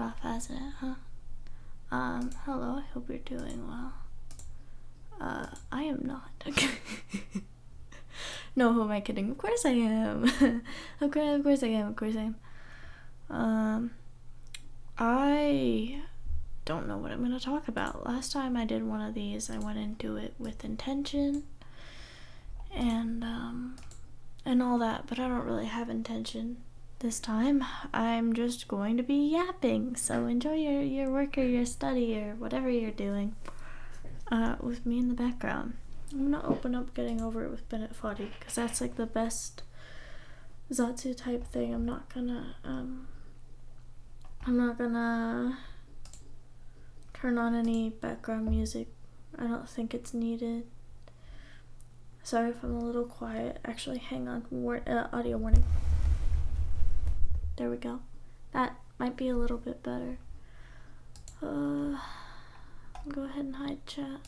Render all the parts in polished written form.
off, hasn't it, huh? Hello, I hope you're doing well. I am not. No, who am I kidding? Of course I am. Of course I am. I don't know what I'm gonna talk about. Last time I did one of these, I went into it with intention and all that, but I don't really have intention this time. I'm just going to be yapping, so enjoy your work or your study or whatever you're doing with me in the background. I'm gonna open up Getting Over It with Bennett Foddy, because that's like the best Zatsu type thing. I'm not gonna turn on any background music. I don't think it's needed. Sorry if I'm a little quiet. Actually, hang on. Audio warning. There we go. That might be a little bit better. Go ahead and hide chat.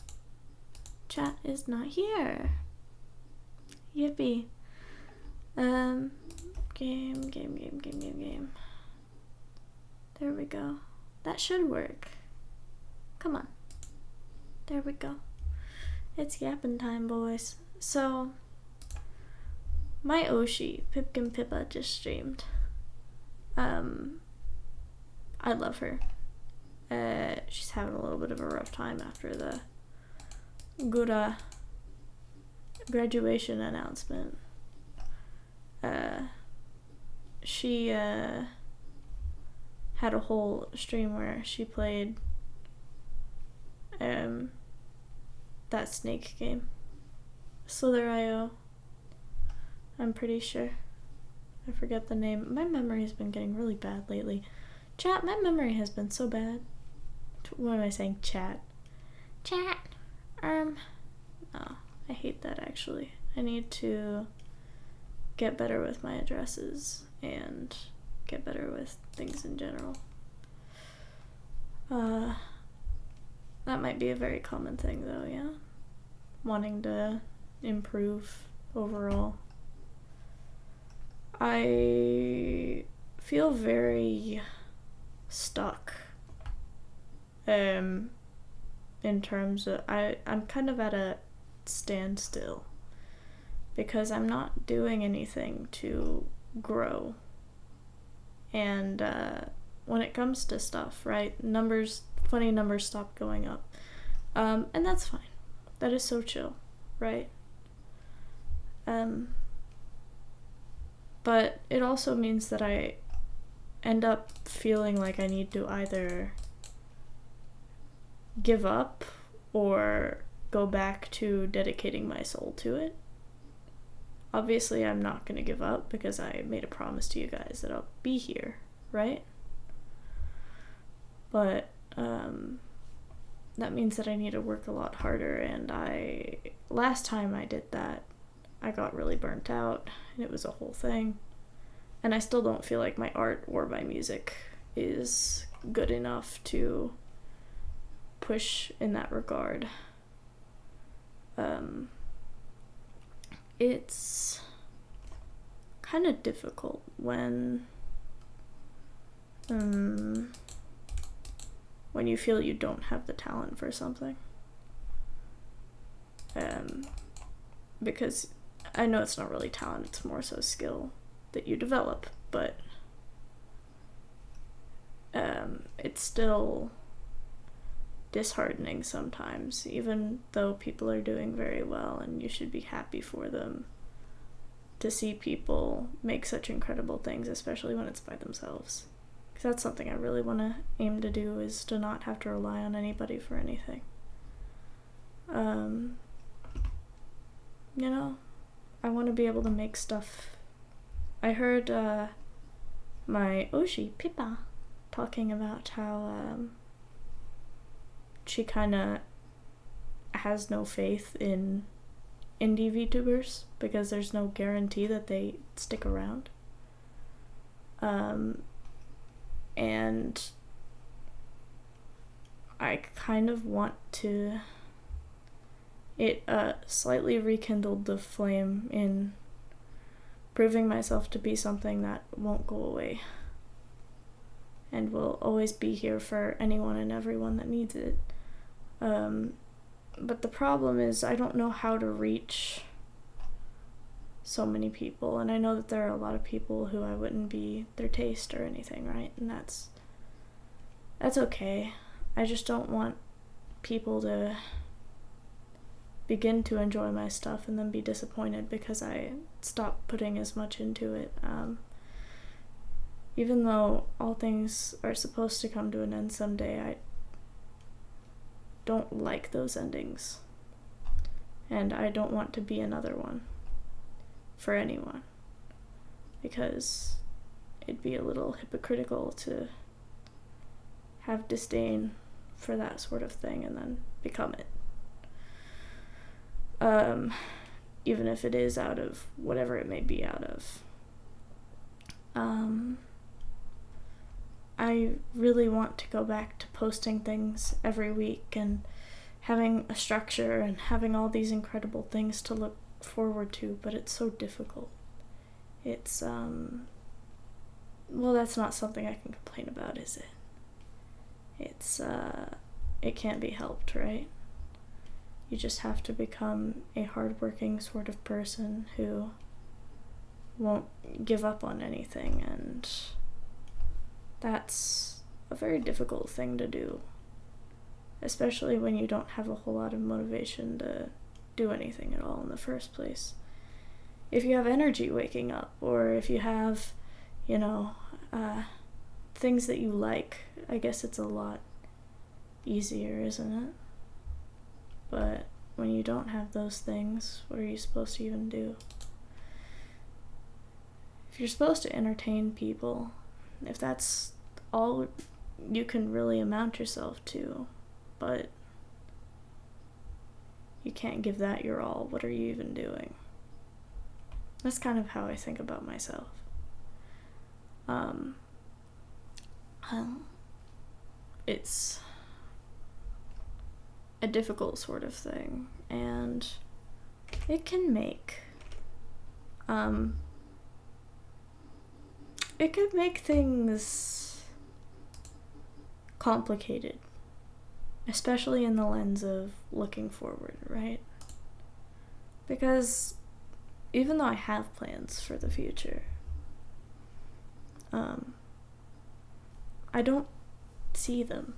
Chat is not here. Yippee. Game. There we go. That should work. Come on. There we go. It's yapping time, boys. So, my Oshi, Pipkin Pippa, just streamed. I love her. She's having a little bit of a rough time after the Gura graduation announcement. She had a whole stream where she played that snake game, Slither.io. I'm pretty sure. I forget the name. My memory has been getting really bad lately. Chat, my memory has been so bad. What am I saying? Chat. No, I hate that actually. I need to get better with my addresses and get better with things in general. That might be a very common thing though, yeah? Wanting to improve overall. I feel very stuck in terms of I'm kind of at a standstill because I'm not doing anything to grow. And when it comes to stuff, right, funny numbers stop going up, and that's fine. That is so chill, right? But it also means that I end up feeling like I need to either give up or go back to dedicating my soul to it. Obviously, I'm not going to give up because I made a promise to you guys that I'll be here, right? But that means that I need to work a lot harder, and last time I did that, I got really burnt out, and it was a whole thing. And I still don't feel like my art or my music is good enough to push in that regard. It's kind of difficult when you feel you don't have the talent for something. Because I know it's not really talent, it's more so skill that you develop, but it's still disheartening sometimes, even though people are doing very well and you should be happy for them, to see people make such incredible things, especially when it's by themselves. Because that's something I really want to aim to do, is to not have to rely on anybody for anything. You know, I want to be able to make stuff. I heard my Oshi, Pippa, talking about how she kind of has no faith in indie VTubers because there's no guarantee that they stick around. And I kind of want to... It slightly rekindled the flame in proving myself to be something that won't go away. and will always be here for anyone and everyone that needs it. But the problem is I don't know how to reach so many people, and I know that there are a lot of people who I wouldn't be their taste or anything, right? And that's okay. I just don't want people to begin to enjoy my stuff and then be disappointed because I stop putting as much into it. Even though all things are supposed to come to an end someday, I don't like those endings. And I don't want to be another one for anyone, because it'd be a little hypocritical to have disdain for that sort of thing and then become it. Even if it is out of whatever it may be out of. I really want to go back to posting things every week and having a structure and having all these incredible things to look forward to, but it's so difficult. It's, well, that's not something I can complain about, is it? It's, it can't be helped, right? You just have to become a hardworking sort of person who won't give up on anything, and that's a very difficult thing to do, especially when you don't have a whole lot of motivation to do anything at all in the first place. If you have energy waking up, or if you have, things that you like, I guess it's a lot easier, isn't it? But when you don't have those things, what are you supposed to even do? If you're supposed to entertain people, if that's all you can really amount yourself to, but you can't give that your all, what are you even doing? That's kind of how I think about myself. It's a difficult sort of thing, and it can make it could make things complicated, especially in the lens of looking forward, right? Because even though I have plans for the future, I don't see them,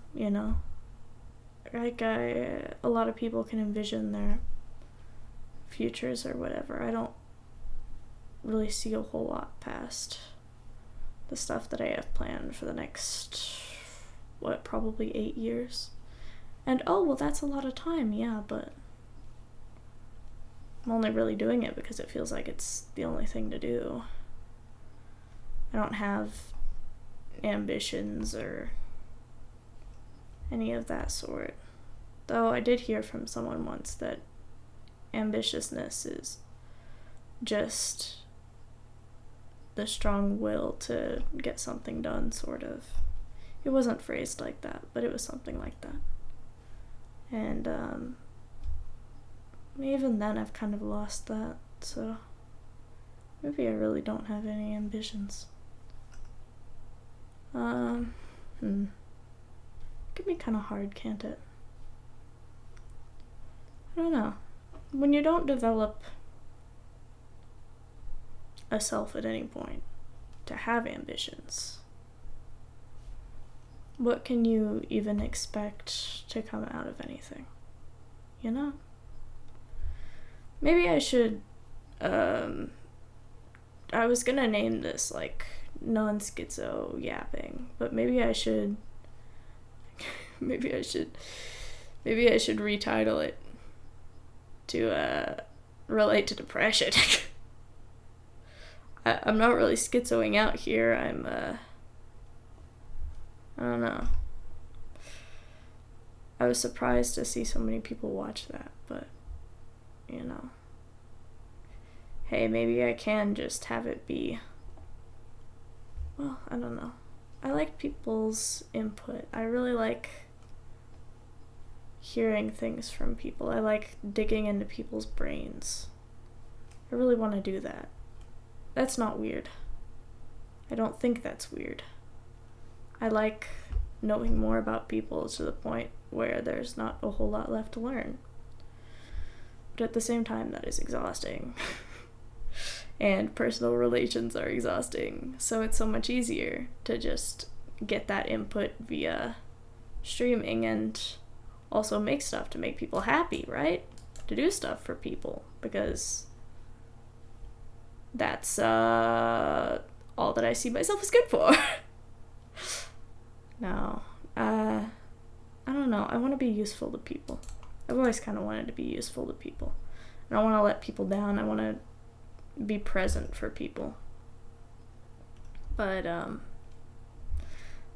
Like, a lot of people can envision their futures or whatever. I don't really see a whole lot past the stuff that I have planned for the next, probably 8 years. And, well, that's a lot of time, yeah, but I'm only really doing it because it feels like it's the only thing to do. I don't have ambitions or any of that sort. Though I did hear from someone once that ambitiousness is just the strong will to get something done, sort of. It wasn't phrased like that, but it was something like that. And even then I've kind of lost that, so maybe I really don't have any ambitions. It can be kind of hard, can't it? I don't know. When you don't develop a self at any point to have ambitions, what can you even expect to come out of anything? Maybe I should, I was gonna name this, Non-Schizo yapping, but maybe I should retitle it to relate to depression. I'm not really schizoing out here. I'm I don't know. I was surprised to see so many people watch that, but hey, maybe I can just have it be, well, I don't know. I like people's input. I really like hearing things from people. I like digging into people's brains. I really want to do that. That's not weird. I don't think that's weird. I like knowing more about people to the point where there's not a whole lot left to learn. But at the same time, that is exhausting. And personal relations are exhausting. So it's so much easier to just get that input via streaming and also make stuff to make people happy, right? To do stuff for people, because that's all that I see myself as good for. No, I don't know. I want to be useful to people. I've always kind of wanted to be useful to people. I don't want to let people down. I want to be present for people. But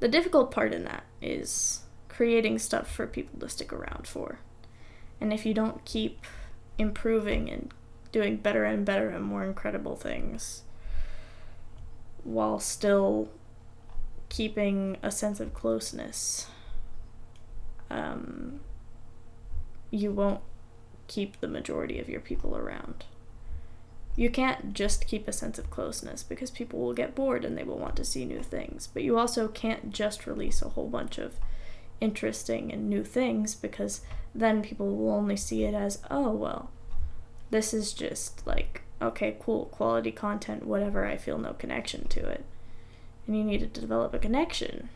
the difficult part in that is creating stuff for people to stick around for. And if you don't keep improving and doing better and better and more incredible things while still keeping a sense of closeness, you won't keep the majority of your people around. You can't just keep a sense of closeness because people will get bored and they will want to see new things. But you also can't just release a whole bunch of interesting and new things, because then people will only see it as, oh, well, this is just like, okay, cool, quality content, whatever, I feel no connection to it. And you need to develop a connection.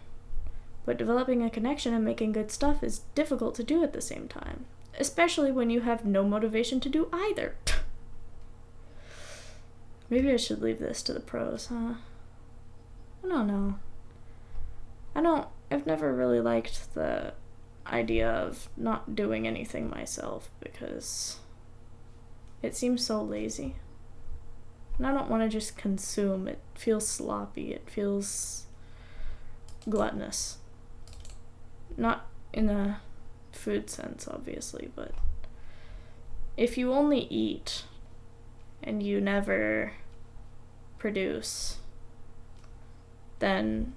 But developing a connection and making good stuff is difficult to do at the same time, especially when you have no motivation to do either. Maybe I should leave this to the pros, huh? I don't know. I've never really liked the idea of not doing anything myself because it seems so lazy. And I don't want to just consume. It feels sloppy. It feels gluttonous. Not in a food sense, obviously, but if you only eat and you never produce, then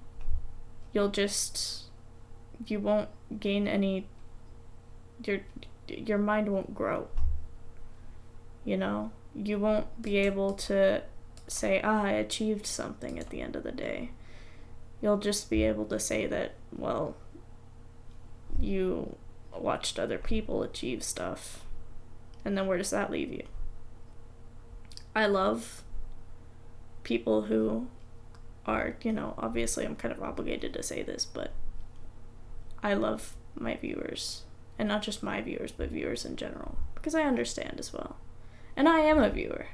you won't gain any, your mind won't grow. You know? You won't be able to say, I achieved something at the end of the day. You'll just be able to say that, well, you watched other people achieve stuff. And then where does that leave you? I love people who are, obviously I'm kind of obligated to say this, but I love my viewers. And not just my viewers, but viewers in general. Because I understand as well. And I am a viewer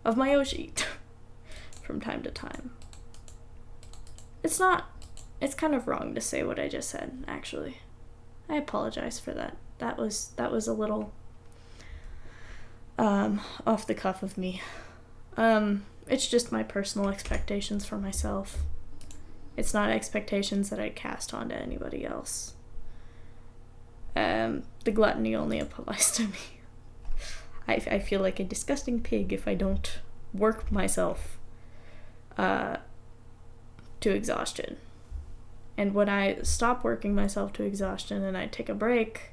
of my Yoshi from time to time. It's kind of wrong to say what I just said, actually. I apologize for that. That was a little off the cuff of me. It's just my personal expectations for myself. It's not expectations that I cast onto anybody else. The gluttony only applies to me. I feel like a disgusting pig if I don't work myself to exhaustion. And when I stop working myself to exhaustion and I take a break,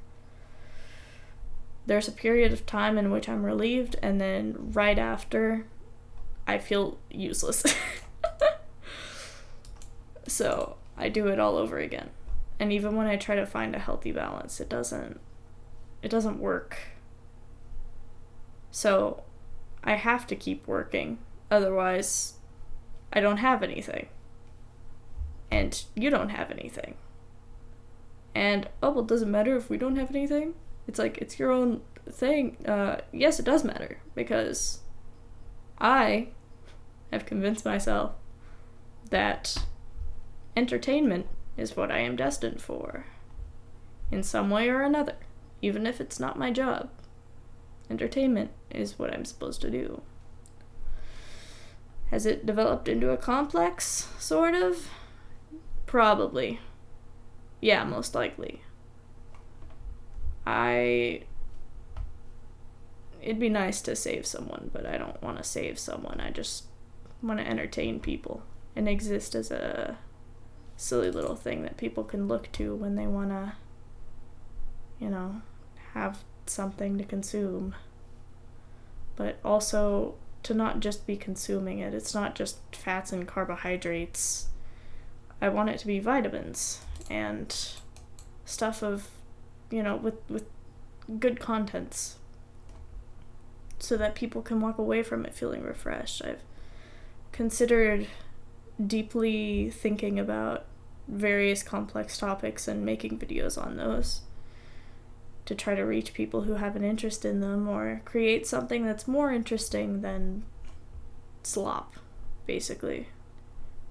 there's a period of time in which I'm relieved, and then right after, I feel useless. So I do it all over again. And even when I try to find a healthy balance, it doesn't work. So I have to keep working, otherwise I don't have anything. And you don't have anything. And, oh, well, does it matter if we don't have anything? It's like, it's your own thing. Yes, it does matter, because I have convinced myself that entertainment is what I am destined for, in some way or another, even if it's not my job. Entertainment is what I'm supposed to do. Has it developed into a complex, sort of? Probably. Yeah, most likely. It'd be nice to save someone, but I don't want to save someone. I just want to entertain people and exist as a silly little thing that people can look to when they want to, have something to consume. But also to not just be consuming it. It's not just fats and carbohydrates. I want it to be vitamins and stuff of, with good contents, so that people can walk away from it feeling refreshed. I've considered deeply thinking about various complex topics and making videos on those to try to reach people who have an interest in them, or create something that's more interesting than slop, basically.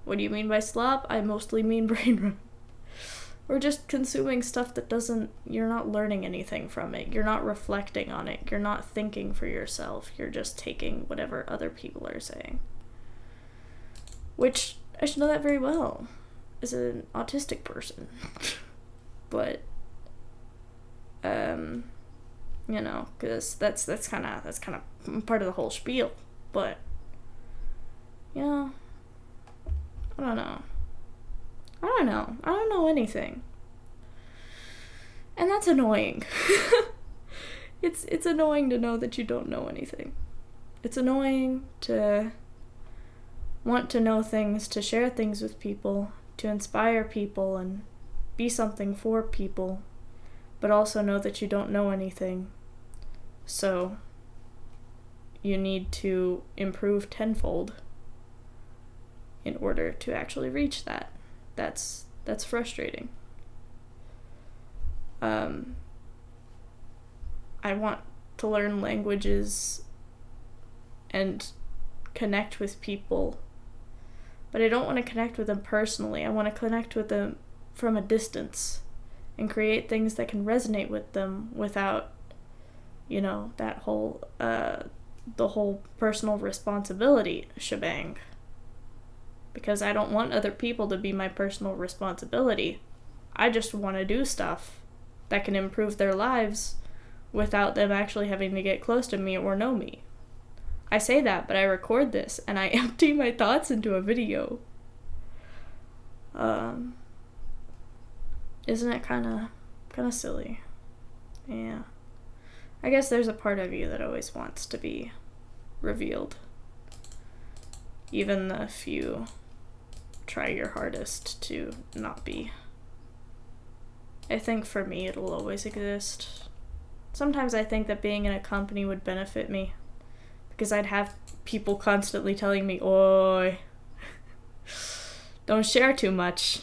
What do you mean by slop? I mostly mean brain rot. Or just consuming stuff that you're not learning anything from it. You're not reflecting on it. You're not thinking for yourself. You're just taking whatever other people are saying. Which, I should know that very well as an autistic person. But, because that's kind of part of the whole spiel. But, I don't know. I don't know anything. And that's annoying. It's annoying to know that you don't know anything. It's annoying to want to know things, to share things with people, to inspire people and be something for people, but also know that you don't know anything. So you need to improve tenfold in order to actually reach that. That's frustrating. I want to learn languages and connect with people, but I don't want to connect with them personally. I want to connect with them from a distance and create things that can resonate with them without, that whole, the whole personal responsibility shebang. Because I don't want other people to be my personal responsibility. I just want to do stuff that can improve their lives without them actually having to get close to me or know me. I say that, but I record this and I empty my thoughts into a video. Isn't it kind of silly? Yeah. I guess there's a part of you that always wants to be revealed. Even if you try your hardest to not be. I think for me it'll always exist. Sometimes I think that being in a company would benefit me, because I'd have people constantly telling me, "Oi, don't share too much.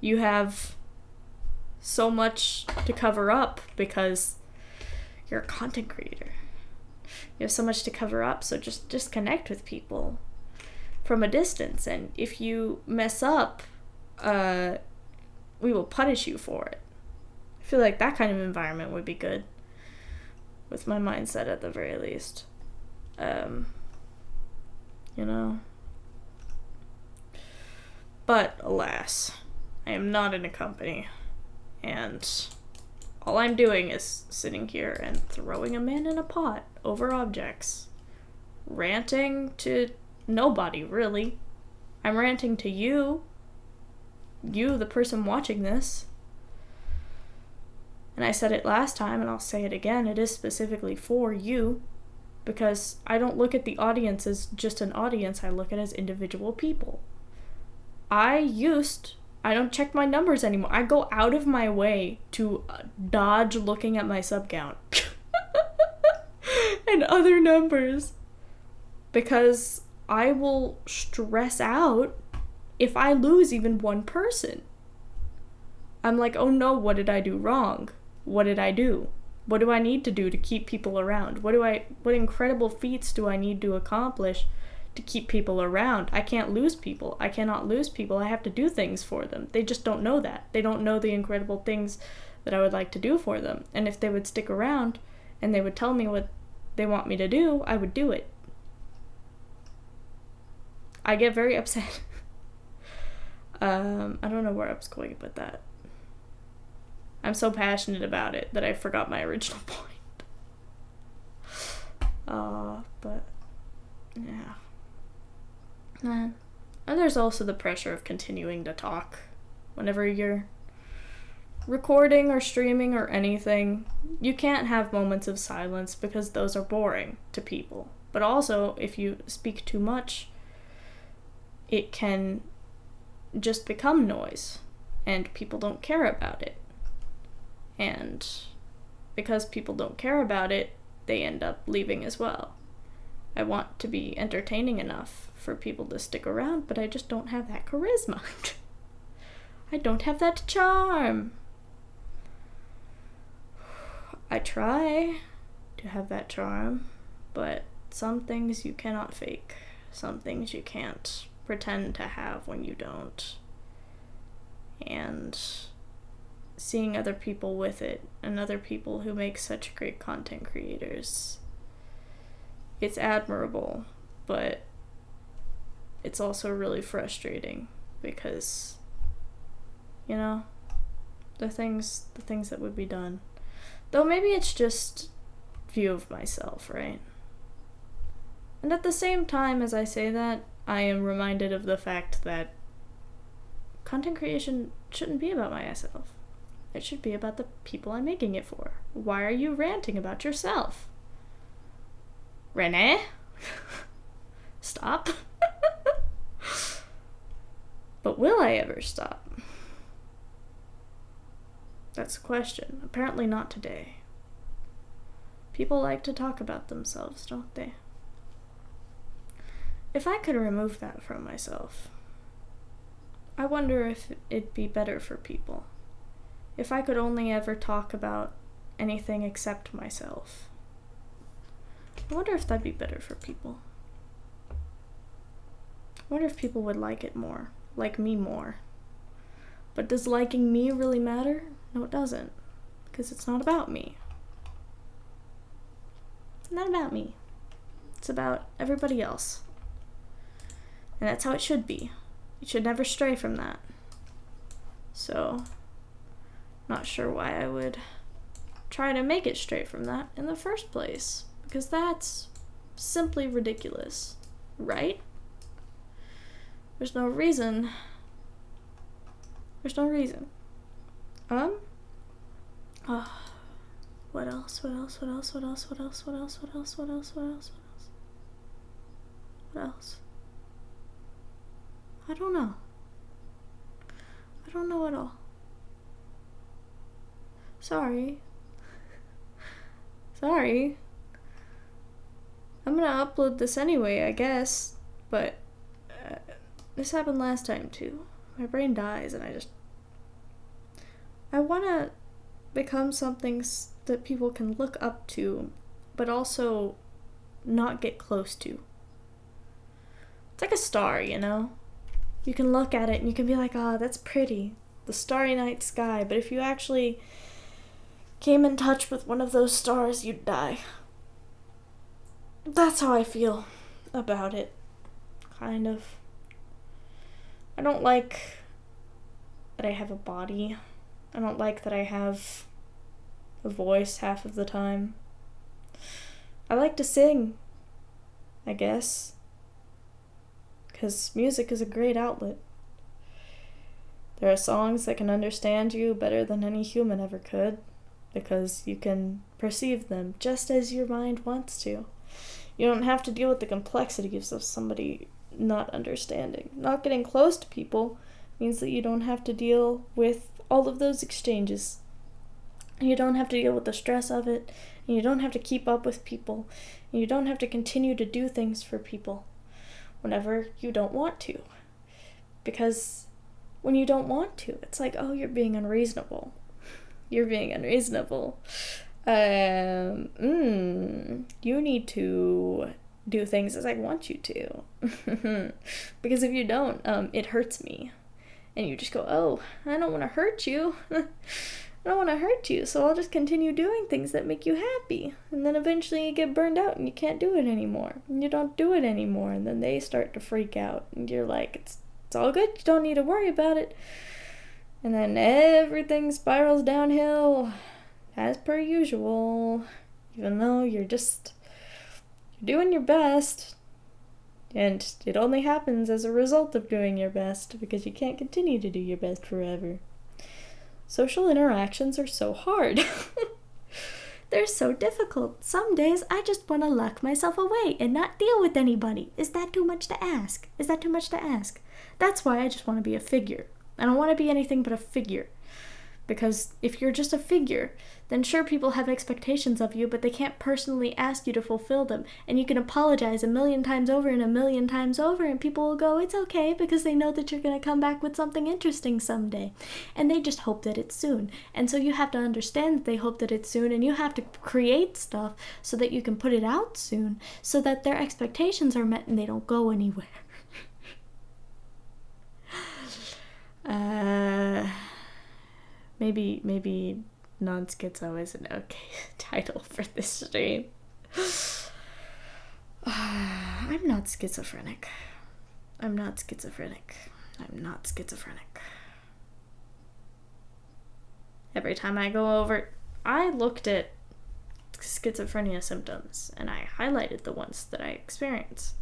You have so much to cover up because you're a content creator. You have so much to cover up, so just connect with people from a distance, and if you mess up, we will punish you for it." I feel like that kind of environment would be good, with my mindset at the very least. But alas, I am not in a company, and all I'm doing is sitting here and throwing a man in a pot over objects, ranting to nobody, really. I'm ranting to you, the person watching this. And I said it last time, and I'll say it again, it is specifically for you, because I don't look at the audience as just an audience, I look at it as individual people. I don't check my numbers anymore. I go out of my way to dodge looking at my sub count and other numbers, because I will stress out if I lose even one person. I'm like, oh no, what did I do wrong? What did I do? What do I need to do to keep people around? What incredible feats do I need to accomplish to keep people around? I can't lose people. I cannot lose people. I have to do things for them. They just don't know that. They don't know the incredible things that I would like to do for them. And if they would stick around and they would tell me what they want me to do, I would do it. I get very upset. I don't know where I was going with that. I'm so passionate about it that I forgot my original point. But yeah. And there's also the pressure of continuing to talk. Whenever you're recording or streaming or anything, you can't have moments of silence because those are boring to people. But also, if you speak too much, it can just become noise, and people don't care about it. And because people don't care about it, they end up leaving as well. I want to be entertaining enough for people to stick around, but I just don't have that charisma. I don't have that charm. I try to have that charm, but some things you cannot fake. Some things you can't pretend to have when you don't. And seeing other people with it, and other people who make such great content creators, it's admirable, but it's also really frustrating because, you know, the things that would be done. Though maybe it's just view of myself, right? And at the same time as I say that, I am reminded of the fact that content creation shouldn't be about myself. It should be about the people I'm making it for. Why are you ranting about yourself? Renee? Stop. But will I ever stop? That's the question. Apparently not today. People like to talk about themselves, don't they? If I could remove that from myself, I wonder if it'd be better for people. If I could only ever talk about anything except myself. I wonder if that'd be better for people. I wonder if people would like it more, like me more. But does liking me really matter? No, it doesn't, because it's not about me. It's not about me. It's about everybody else. And that's how it should be. You should never stray from that. So, not sure why I would try to make it stray from that in the first place, because that's simply ridiculous, right? There's no reason. There's no reason. What else? What else? What else? What else? What else? What else? What else? What else? What else? What else? I don't know. I don't know at all. Sorry. Sorry. I'm gonna upload this anyway, I guess. But this happened last time too. My brain dies and I wanna become something that people can look up to, but also not get close to. It's like a star, you know? You can look at it and you can be like, that's pretty. The starry night sky. But if you actually came in touch with one of those stars, you'd die. That's how I feel about it. Kind of. I don't like that I have a body. I don't like that I have a voice half of the time. I like to sing, I guess. Because music is a great outlet. There are songs that can understand you better than any human ever could, because you can perceive them just as your mind wants to. You don't have to deal with the complexities of somebody not understanding. Not getting close to people means that you don't have to deal with all of those exchanges. You don't have to deal with the stress of it, and you don't have to keep up with people, and you don't have to continue to do things for people whenever you don't want to. Because when you don't want to, it's like, oh, you're being unreasonable. You're being unreasonable. You need to do things as I want you to. Because if you don't, it hurts me. And you just go, oh, I don't want to hurt you. I don't want to hurt you, so I'll just continue doing things that make you happy. And then eventually you get burned out and you can't do it anymore. And you don't do it anymore, and then they start to freak out. And you're like, it's all good, you don't need to worry about it. And then everything spirals downhill, as per usual. Even though you're doing your best. And it only happens as a result of doing your best, because you can't continue to do your best forever. Social interactions are so hard. They're so difficult. Some days I just want to lock myself away and not deal with anybody. Is that too much to ask? Is that too much to ask? That's why I just want to be a figure. I don't want to be anything but a figure. Because if you're just a figure, then sure, people have expectations of you, but they can't personally ask you to fulfill them. And you can apologize a million times over and a million times over, and people will go, it's okay, because they know that you're going to come back with something interesting someday. And they just hope that it's soon. And so you have to understand that they hope that it's soon, and you have to create stuff so that you can put it out soon, so that their expectations are met and they don't go anywhere. Maybe Non-Schizo is an okay title for this stream. I'm not schizophrenic. I'm not schizophrenic. I'm not schizophrenic. Every time I go over, I looked at schizophrenia symptoms and I highlighted the ones that I experienced.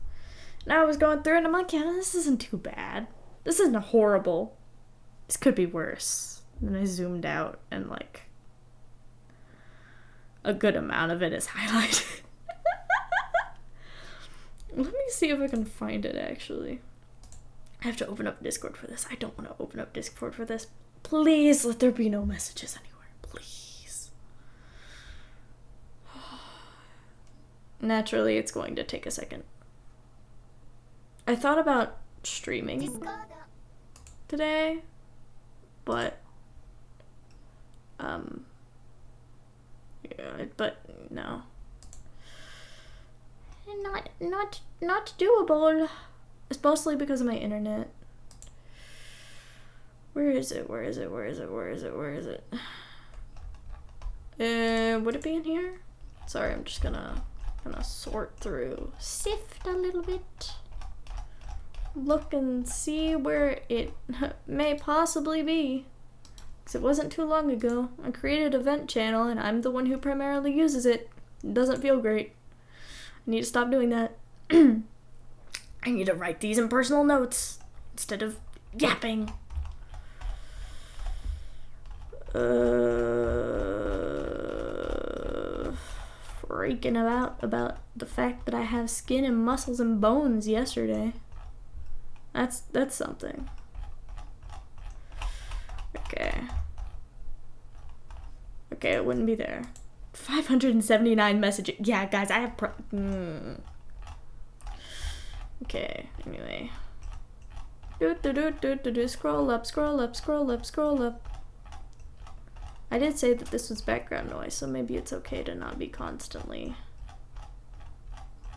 Now I was going through and I'm like, yeah, this isn't too bad. This isn't horrible. This could be worse. And I zoomed out and like a good amount of it is highlighted. Let me see if I can find it actually. I have to open up Discord for this. I don't want to open up Discord for this. Please let there be no messages anywhere. Please. Naturally, it's going to take a second. I thought about streaming today, but yeah, but no. Not doable. It's mostly because of my internet. Where is it? Would it be in here? Sorry, I'm just gonna sort through. Sift a little bit. Look and see where it may possibly be. Because it wasn't too long ago. I created an event channel and I'm the one who primarily uses it. It doesn't feel great. I need to stop doing that. I need to write these in personal notes instead of yapping. Freaking about the fact that I have skin and muscles and bones yesterday. That's something. Okay, it wouldn't be there. 579 messages. Yeah, guys, I have Okay, anyway. Scroll up. I did say that this was background noise, so maybe it's okay to not be constantly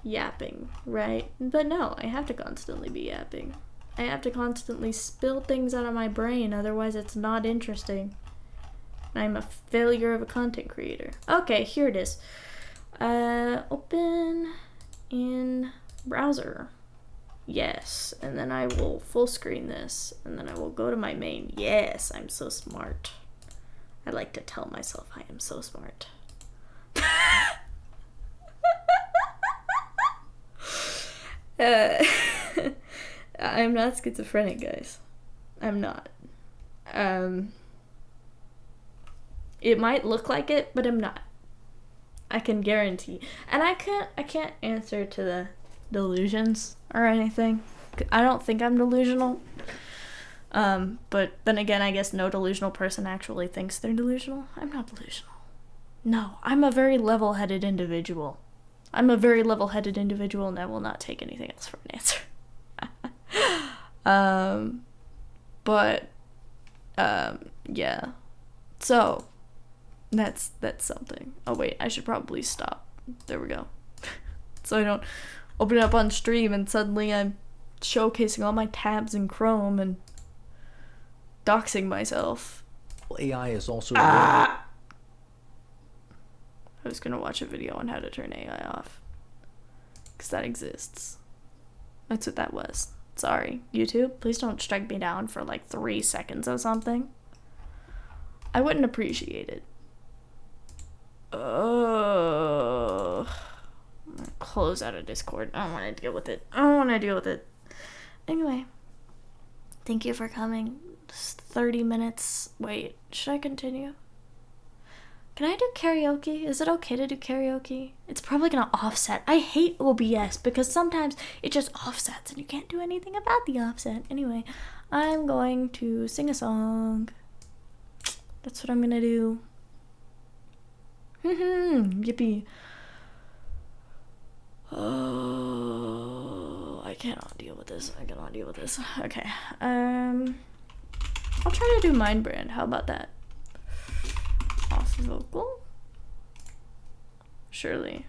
yapping, right? But no, I have to constantly be yapping. I have to constantly spill things out of my brain, otherwise it's not interesting. I'm a failure of a content creator. Okay, here it is. Open in browser. Yes, and then I will full screen this, and then I will go to my main. Yes, I'm so smart. I like to tell myself I am so smart. I'm not schizophrenic, guys. I'm not. It might look like it, but I'm not. I can guarantee. And I can't answer to the delusions or anything. I don't think I'm delusional. But then again, I guess no delusional person actually thinks they're delusional. I'm not delusional. No, I'm a very level-headed individual. And I will not take anything else for an answer. Yeah. So, that's something. Oh wait, I should probably stop. There we go. So I don't open it up on stream and suddenly I'm showcasing all my tabs in Chrome and doxing myself. AI is also I was gonna watch a video on how to turn AI off. Because that exists. That's what that was. Sorry, YouTube, please don't strike me down for like 3 seconds or something. I wouldn't appreciate it. I'm gonna close out of Discord. I don't want to deal with it. Anyway, thank you for coming. It's 30 minutes. Wait, should I continue? Can I do karaoke? Is it okay to do karaoke? It's probably gonna offset. I hate OBS because sometimes it just offsets and you can't do anything about the offset. Anyway, I'm going to sing a song. That's what I'm gonna do. Yippee. Oh, I cannot deal with this. I cannot deal with this. Okay. I'll try to do Mind Brand. How about that? Off vocal? Surely.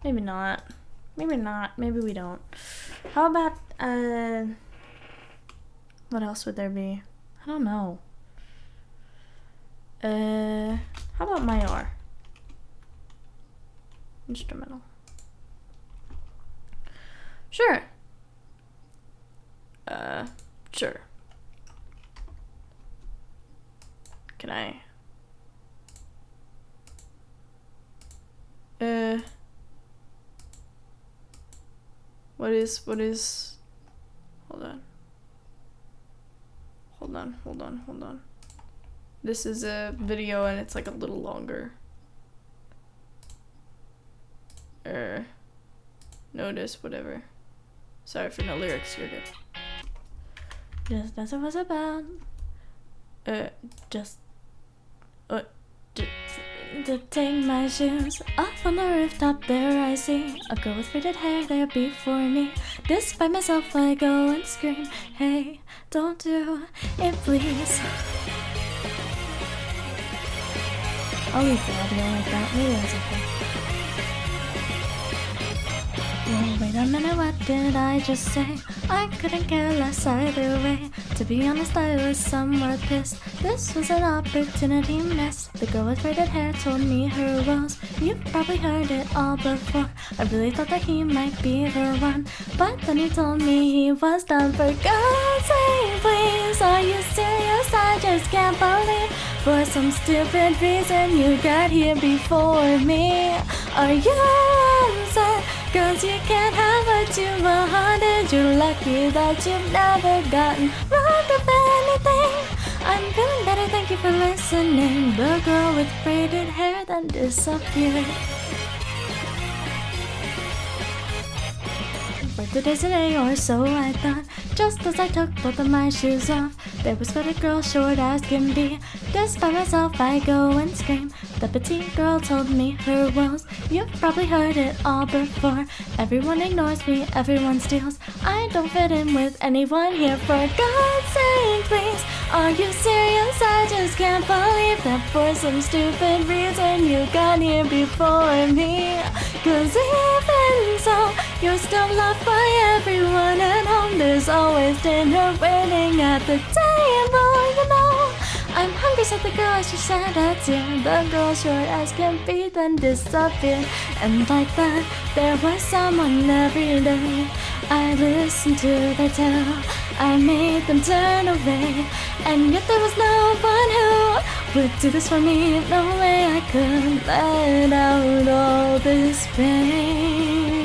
Maybe not. Maybe not. Maybe we don't. How about, what else would there be? I don't know. How about my R? Instrumental. Sure. Sure. Can I? What is, hold on. This is a video and it's like a little longer. Notice, whatever. Sorry for no lyrics, you're good. Just as it was about. To take my shoes off on the rooftop, there I see a girl with braided hair there before me. Despite myself, I go and scream, hey, don't do it, please. I'll leave the audio like that. Maybe that's okay. Well, wait a minute, what did I just say? I couldn't care less either way. To be honest, I was somewhat pissed. This was an opportunity missed. The girl with braided hair told me her woes. You've probably heard it all before. I really thought that he might be the one, but then he told me he was done. For God's sake, please, are you serious? I just can't believe for some stupid reason you got here before me. Are you upset? Cause you can't have what you wanted. You're lucky that you've never gotten wrong of anything. I'm feeling better, thank you for listening. The girl with braided hair then disappeared. Birthday today or so I thought. Just as I took both of my shoes off, there was but a girl short as can be. Just by myself I go and scream. The petite girl told me her woes. You've probably heard it all before. Everyone ignores me, everyone steals. I don't fit in with anyone here. For God's sake, please, are you serious? I just can't believe that for some stupid reason you got here before me. Cause even so, you're still loved by everyone at home. There's always dinner waiting at the table, you know. I'm hungry, said the girl as she said a tear. The girl short as can be then disappeared. And like that, there was someone every day. I listened to their tale, I made them turn away. And yet there was no one who would do this for me. No way I could let out all this pain.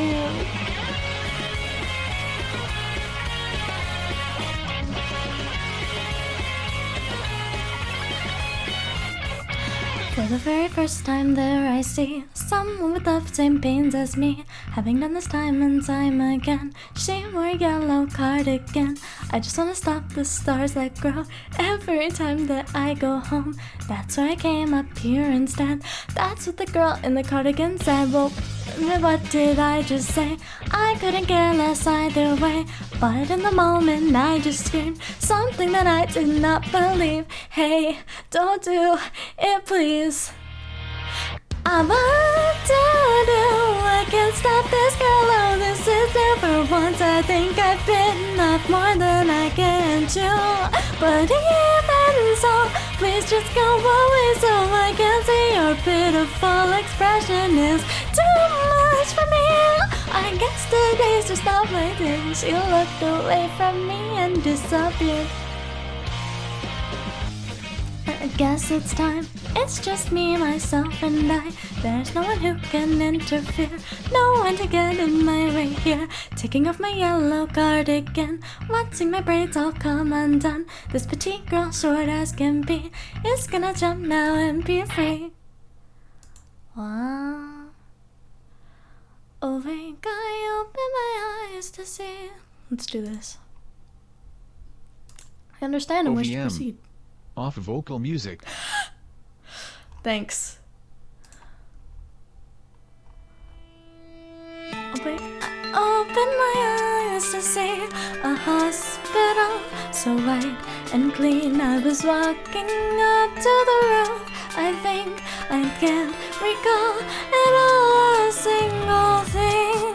For the very first time there I see someone with the same pains as me, having done this time and time again. She wore a yellow cardigan. I just wanna stop the stars that grow every time that I go home. That's why I came up here instead. That's what the girl in the cardigan said. Well, what did I just say? I couldn't care less either way, but in the moment I just screamed something that I did not believe. Hey, don't do it, please. I want to do, I can't stop this girl. Oh, this is never once. I think I've bitten off more than I can chew. But even so, please just go away so I can see your pitiful expression is too much for me. I guess today's just not my day. She looked away from me and disappeared. I guess it's time It's just me, myself, and I. There's no one who can interfere, no one to get in my way here. Taking off my yellow cardigan, watching my braids all come undone. This petite girl, short as can be, is gonna jump now and be free. Wow. Awake, I open my eyes to see. Let's do this. I understand and wish to proceed. Off vocal music. Thanks. Awake, I open my eyes to see a hospital so white and clean. I was walking up to the roof. I think I can't recall at all a single thing.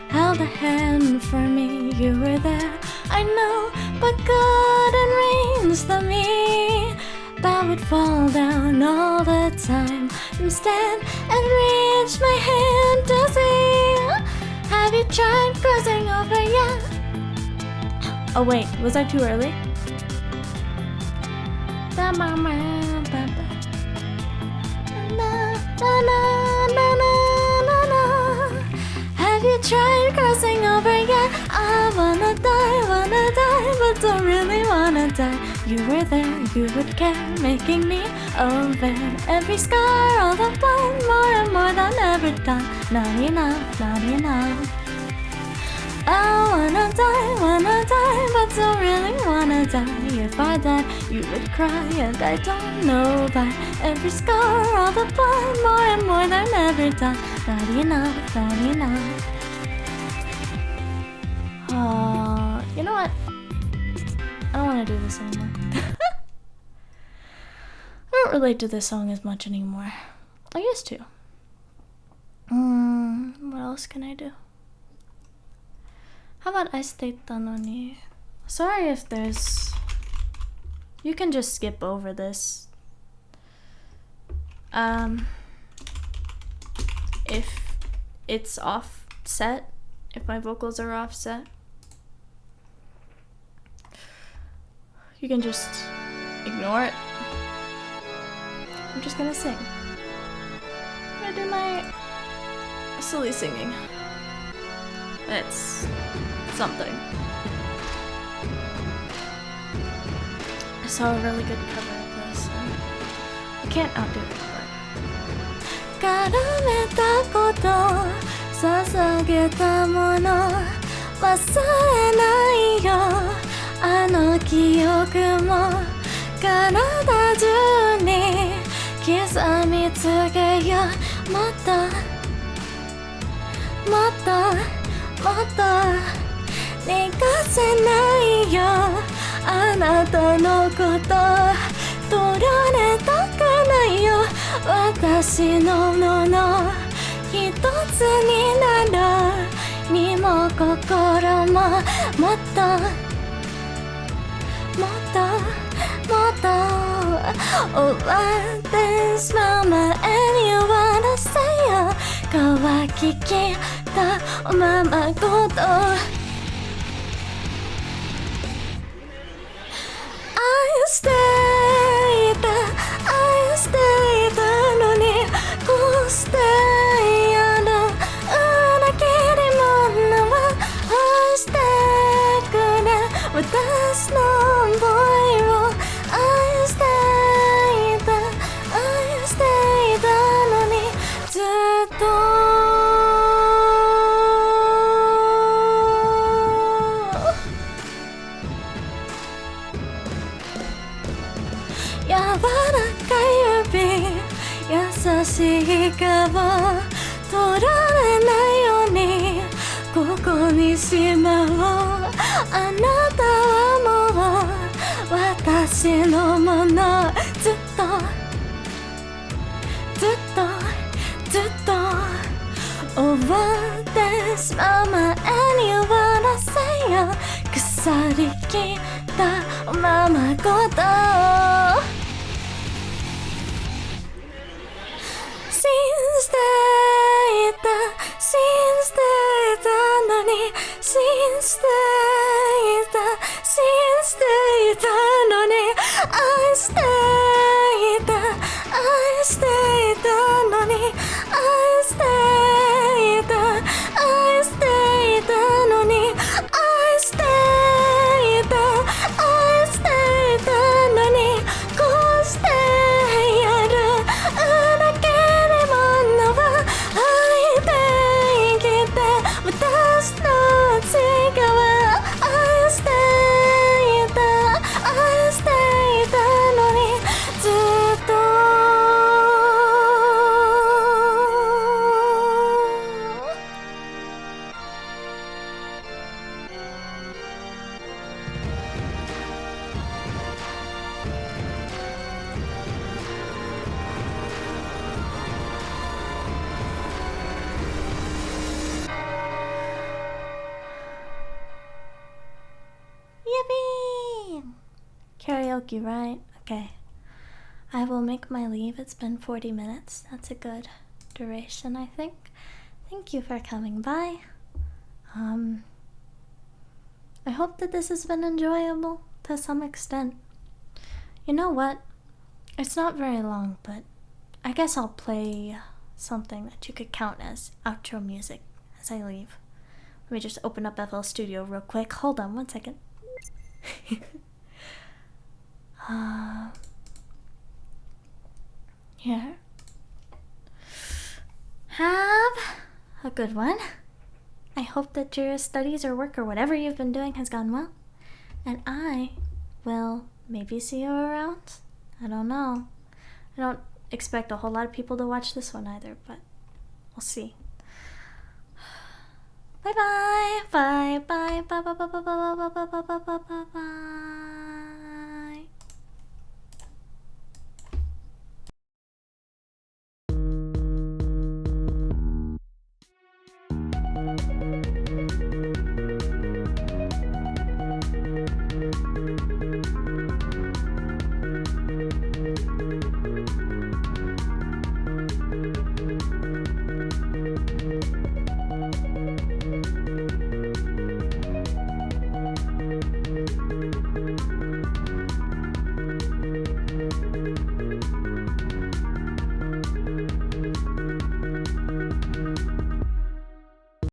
Held a hand for me, you were there. I know, but God arranged the me that would fall down all the time. Instead, and reach my hand to see. Have you tried crossing over yet? Oh wait, was I too early? Have you tried crossing over yet? I wanna die, but don't really wanna die. You were there, you would care, making me over. Every scar, all the blood, more and more than ever done. Not enough, not enough. I wanna die, but don't really wanna die. If I died, you would cry, and I don't know why. Every scar, all the blood, more and more than ever done. Not enough, not enough. You know what? I don't want to do this anymore. I don't relate to this song as much anymore. I used to. What else can I do? How about I Aistetta no ni? Sorry if there's... You can just skip over this. If it's offset, if my vocals are offset, you can just ignore it. I'm just gonna sing. I'm gonna do my silly singing. It's something. I saw a really good cover of this, and I can't outdo it, but... 絡めたこと捧げたもの忘れないよあの記憶も体中に刻みつけよもっともっともっと逃がせないよあなたのこと取られたくないよ私のもの一つになる身も心ももっともっともっと終わってしまう前にwanna sayよ乾ききったままごと愛していた愛していたのにこうして嫌な裏切り者は愛してくれ私の想いを愛していた愛していたのにずっと柔らかい指優しい顔取られないようにここにしまおうあなたはもう私のものずっとずっとずっと終わってしまう前にwanna sayよ腐りきったままごと信じていた信じていたのに信じていた信じていたのに愛していた愛 karaoke, right? Okay. I will make my leave. It's been 40 minutes. That's a good duration, I think. Thank you for coming by. I hope that this has been enjoyable to some extent. You know what? It's not very long, but I guess I'll play something that you could count as outro music as I leave. Let me just open up FL Studio real quick. Hold on 1 second. Here. Have a good one. I hope that your studies or work or whatever you've been doing has gone well. And I will maybe see you around. I don't know. I don't expect a whole lot of people to watch this one either, but we'll see. Bye bye. Bye bye bye bye bye bye bye bye bye bye bye bye bye.